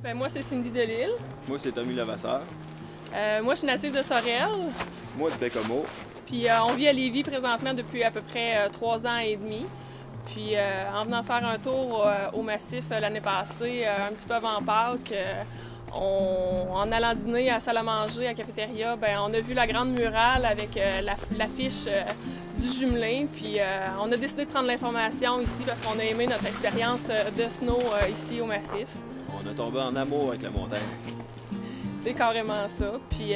Ben, moi, c'est Cindy Delisle. Moi, c'est Tommy Levasseur. Moi, je suis native de Sorel. Moi, de Bécomo. Puis on vit à Lévis présentement depuis à peu près 3 ans et demi. Puis en venant faire un tour au massif l'année passée, un petit peu avant Pâques, en allant dîner à salle à manger, à cafétéria, bien, on a vu la grande murale avec l'affiche du jumelé. Puis on a décidé de prendre l'information ici parce qu'on a aimé notre expérience de snow ici au massif. On a tombé en amour avec la montagne. C'est carrément ça. Puis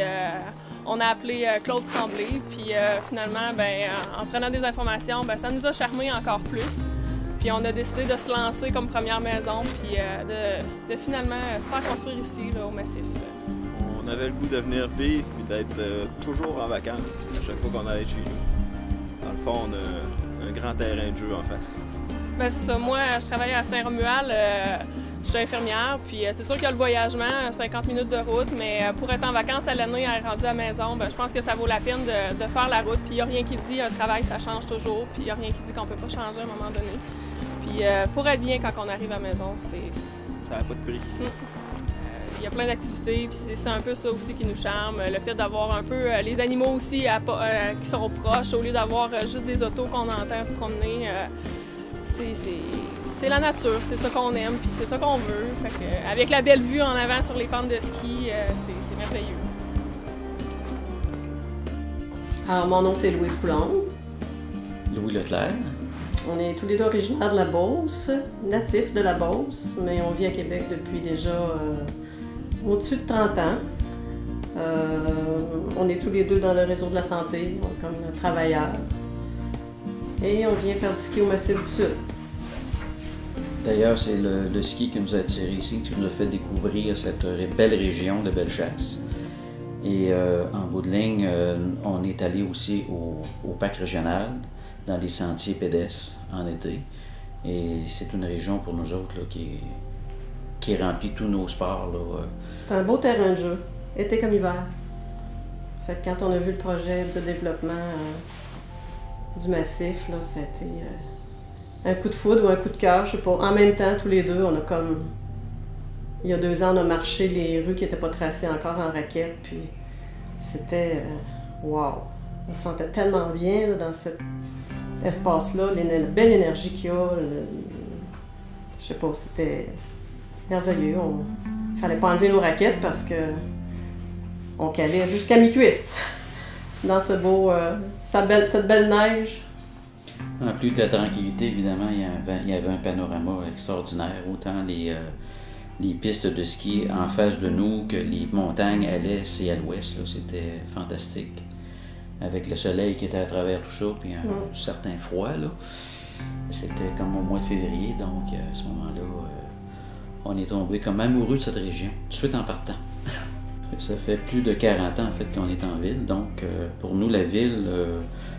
on a appelé Claude Tremblay. Puis finalement, ben, en prenant des informations, ben, ça nous a charmé encore plus. Puis on a décidé de se lancer comme première maison, puis de finalement se faire construire ici, là, au massif. On avait le goût de venir vivre et d'être toujours en vacances à chaque fois qu'on allait chez nous. Dans le fond, on a un grand terrain de jeu en face. Ben, c'est ça. Moi, je travaille à Saint-Romuald. Je suis infirmière, puis c'est sûr qu'il y a le voyagement, 50 minutes de route, mais pour être en vacances à l'année, rendu à la maison, ben, je pense que ça vaut la peine de faire la route. Puis il n'y a rien qui dit un travail, ça change toujours, puis il n'y a rien qui dit qu'on ne peut pas changer à un moment donné. Puis pour être bien quand on arrive à la maison, ça n'a pas de prix. Il y a plein d'activités, puis c'est un peu ça aussi qui nous charme, le fait d'avoir un peu les animaux aussi qui sont proches, au lieu d'avoir juste des autos qu'on entend se promener. C'est la nature, c'est ça qu'on aime, puis c'est ça qu'on veut. Fait que, avec la belle vue en avant sur les pentes de ski, c'est merveilleux. Alors, mon nom, c'est Louise Coulombe. Louis Leclerc. On est tous les deux originaires de la Beauce, natifs de la Beauce, mais on vit à Québec depuis déjà au-dessus de 30 ans. On est tous les deux dans le réseau de la santé, comme travailleurs. Et on vient faire du ski au Massif du Sud. D'ailleurs, c'est le ski qui nous a attirés ici, qui nous a fait découvrir cette belle région de Bellechasse. Et en bout de ligne, on est allé aussi au parc régional, dans les sentiers pédestres en été. Et c'est une région pour nous autres là, qui remplit tous nos sports. C'est un beau terrain de jeu, été comme hiver. Fait que quand on a vu le projet de développement du massif, là, c'était un coup de foudre ou un coup de cœur, je sais pas. En même temps, tous les deux, on a comme... Il y a 2 ans, on a marché les rues qui n'étaient pas tracées encore en raquette, puis c'était... wow! On se sentait tellement bien là, dans cet espace-là, la belle énergie qu'il y a. Je sais pas, c'était merveilleux. Il fallait pas enlever nos raquettes parce que on calait jusqu'à mi-cuisse dans ce beau... cette belle neige. En plus de la tranquillité, évidemment, il y avait un panorama extraordinaire, autant les pistes de ski en face de nous que les montagnes à l'est et à l'ouest. C'était fantastique. Avec le soleil qui était à travers tout ça, puis un certain froid. C'était comme au mois de février, donc à ce moment-là, on est tombé comme amoureux de cette région, tout de suite en partant. Ça fait plus de 40 ans en fait qu'on est en ville, donc pour nous la ville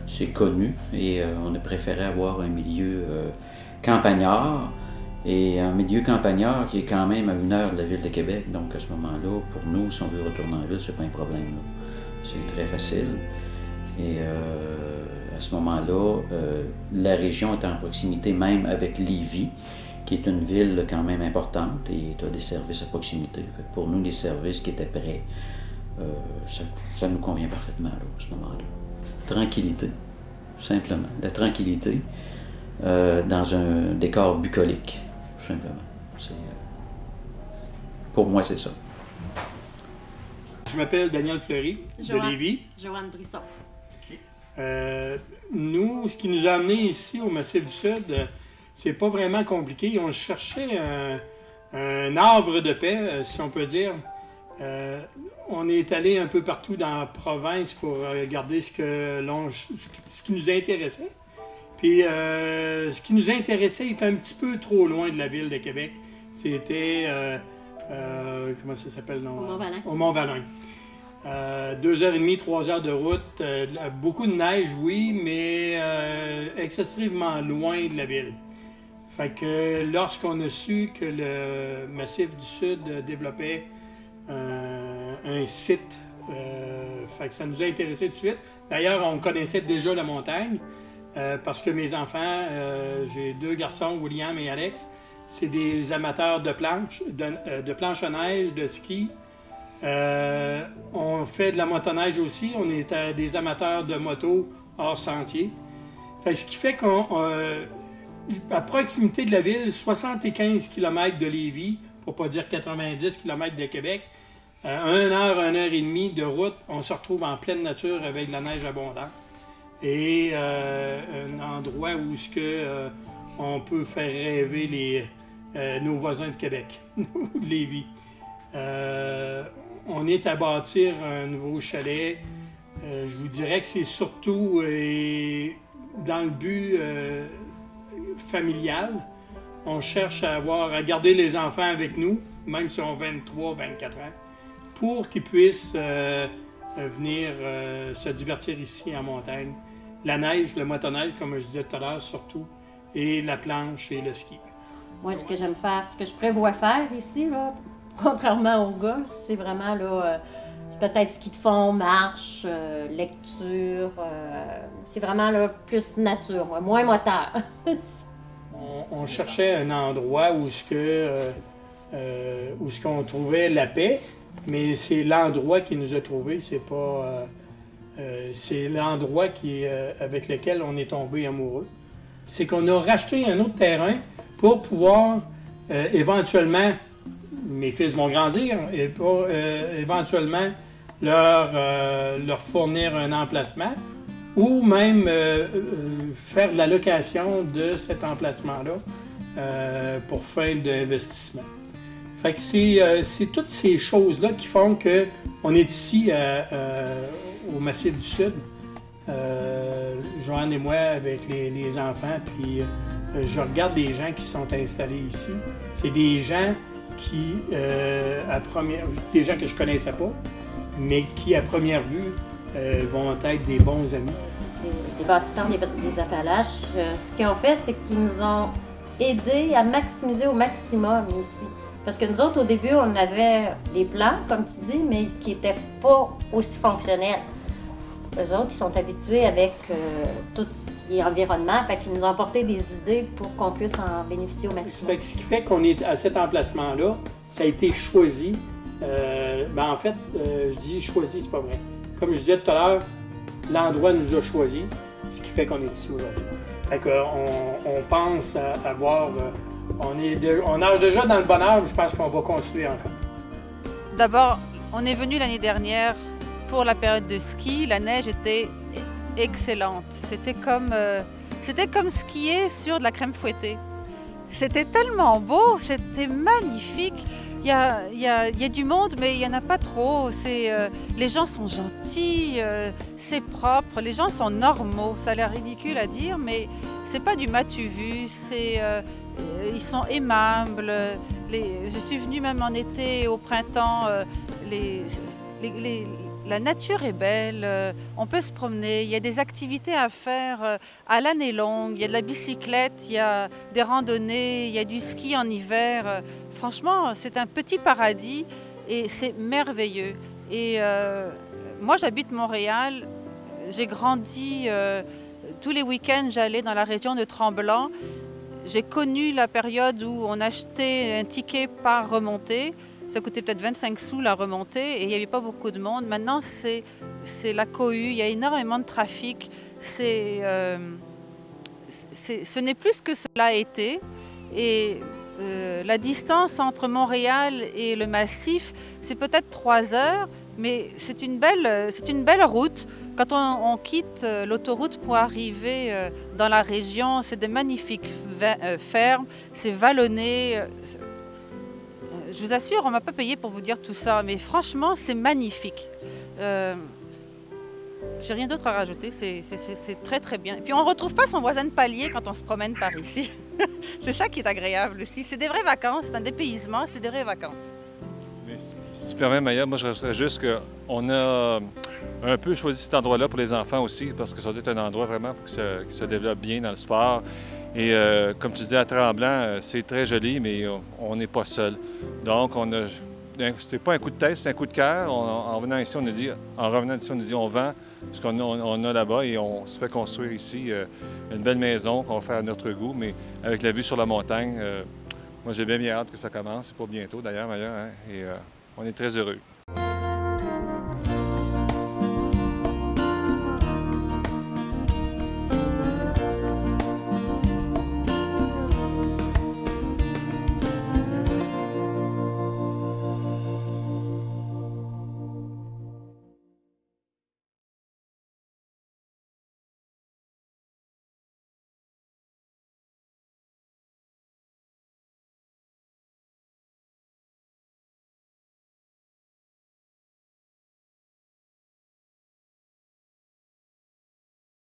c'est connu et on a préféré avoir un milieu campagnard et un milieu campagnard qui est quand même à 1 heure de la ville de Québec, donc à ce moment-là, pour nous, si on veut retourner en ville, c'est pas un problème. C'est très facile et à ce moment-là, la région est en proximité même avec Lévis, qui est une ville quand même importante et tu as des services à proximité. Fait que pour nous, les services qui étaient prêts, ça nous convient parfaitement là, à ce moment-là. Tranquillité, simplement. La tranquillité dans un décor bucolique, simplement. Pour moi, c'est ça. Je m'appelle Daniel Fleury, de Lévis. Joanne Brisson. Nous, ce qui nous a amenés ici au Massif du Sud, c'est pas vraiment compliqué. On cherchait un havre de paix, si on peut dire. On est allé un peu partout dans la province pour regarder ce qui nous intéressait. Puis, ce qui nous intéressait était un petit peu trop loin de la ville de Québec. C'était, comment ça s'appelle? Au Mont-Valin. Au Mont-Valin. 2h30, 3 heures de route, beaucoup de neige, oui, mais excessivement loin de la ville. Fait que lorsqu'on a su que le Massif du Sud développait un site, fait que ça nous a intéressés tout de suite. D'ailleurs, on connaissait déjà la montagne parce que mes enfants, j'ai 2 garçons, William et Alex, c'est des amateurs de planche à neige, de ski. On fait de la motoneige aussi. On est des amateurs de moto hors sentier. Ce qui fait qu'à proximité de la ville, 75 km de Lévis, pour ne pas dire 90 km de Québec, 1 heure et demie de route, on se retrouve en pleine nature avec de la neige abondante. Et un endroit où on peut faire rêver nos voisins de Québec, ou de Lévis. On est à bâtir un nouveau chalet. Je vous dirais que c'est surtout dans le but familial. On cherche à garder les enfants avec nous, même si on a 23, 24 ans, pour qu'ils puissent venir se divertir ici en montagne. La neige, le motoneige, comme je disais tout à l'heure, surtout, et la planche et le ski. Moi, ce que j'aime faire, ce que je prévois faire ici, là, contrairement aux gars, c'est vraiment là, peut-être ski de fond, marche, lecture. C'est vraiment là, plus nature, moins moteur. On cherchait un endroit où on trouvait la paix, mais c'est l'endroit qui nous a trouvés, c'est pas... c'est l'endroit avec lequel on est tombé amoureux. C'est qu'on a racheté un autre terrain pour pouvoir éventuellement, mes fils vont grandir, et pour éventuellement leur fournir un emplacement ou même faire de la location de cet emplacement-là pour fin d'investissement. Fait que c'est toutes ces choses-là qui font qu'on est ici au Massif du Sud, Joanne et moi avec les enfants, puis je regarde les gens qui sont installés ici. C'est des gens des gens que je connaissais pas, mais qui à première vue vont être des bons amis. Les bâtisseurs des Appalaches, ce qu'ils ont fait, c'est qu'ils nous ont aidés à maximiser au maximum ici. Parce que nous autres, au début, on avait des plans, comme tu dis, mais qui n'étaient pas aussi fonctionnels. Eux autres, ils sont habitués avec tout ce qui est environnement, fait qu'ils nous ont apporté des idées pour qu'on puisse en bénéficier au maximum. Ce qui fait qu'on est à cet emplacement-là, ça a été choisi. En fait, je dis choisi, c'est pas vrai. Comme je disais tout à l'heure, l'endroit nous a choisi, ce qui fait qu'on est ici aujourd'hui. Fait qu'on pense avoir... on nage déjà dans le bonheur, mais je pense qu'on va continuer encore. D'abord, on est venu l'année dernière pour la période de ski. La neige était excellente. C'était comme skier sur de la crème fouettée. C'était tellement beau, c'était magnifique. Il y a du monde, mais il n'y en a pas trop. Les gens sont gentils, c'est propre, les gens sont normaux. Ça a l'air ridicule à dire, mais c'est pas du m'as-tu vu, ils sont aimables. Je suis venue même en été, au printemps. La nature est belle, on peut se promener, il y a des activités à faire à l'année longue, il y a de la bicyclette, il y a des randonnées, il y a du ski en hiver. Franchement, c'est un petit paradis et c'est merveilleux. Et moi, j'habite Montréal, j'ai grandi, tous les week-ends, j'allais dans la région de Tremblant. J'ai connu la période où on achetait un ticket par remontée. Ça coûtait peut-être 25 sous la remontée et il n'y avait pas beaucoup de monde. Maintenant, c'est la cohue, il y a énormément de trafic. Ce n'est plus ce que cela a été. Et la distance entre Montréal et le Massif, c'est peut-être 3 heures, mais c'est une belle route. Quand on quitte l'autoroute pour arriver dans la région, c'est des magnifiques fermes, c'est vallonné. Je vous assure, on ne m'a pas payé pour vous dire tout ça, mais franchement, c'est magnifique. J'ai rien d'autre à rajouter, c'est très très bien. Et puis on ne retrouve pas son voisin de palier quand on se promène par ici. C'est ça qui est agréable aussi. C'est des vraies vacances, c'est un dépaysement, c'est des vraies vacances. Mais si tu permets, Maya, moi je rajouterais juste qu'on a un peu choisi cet endroit-là pour les enfants aussi, parce que ça doit être un endroit vraiment pour qu'ils se développent bien dans le sport. Et comme tu disais, à Tremblant, c'est très joli, mais on n'est pas seul. Donc, c'est pas un coup de tête, c'est un coup de cœur. En revenant ici, on a dit on vend ce qu'on a là-bas et on se fait construire ici une belle maison qu'on va faire à notre goût, mais avec la vue sur la montagne, Moi, j'ai bien hâte que ça commence. C'est pour bientôt, d'ailleurs, Maya, hein, et on est très heureux.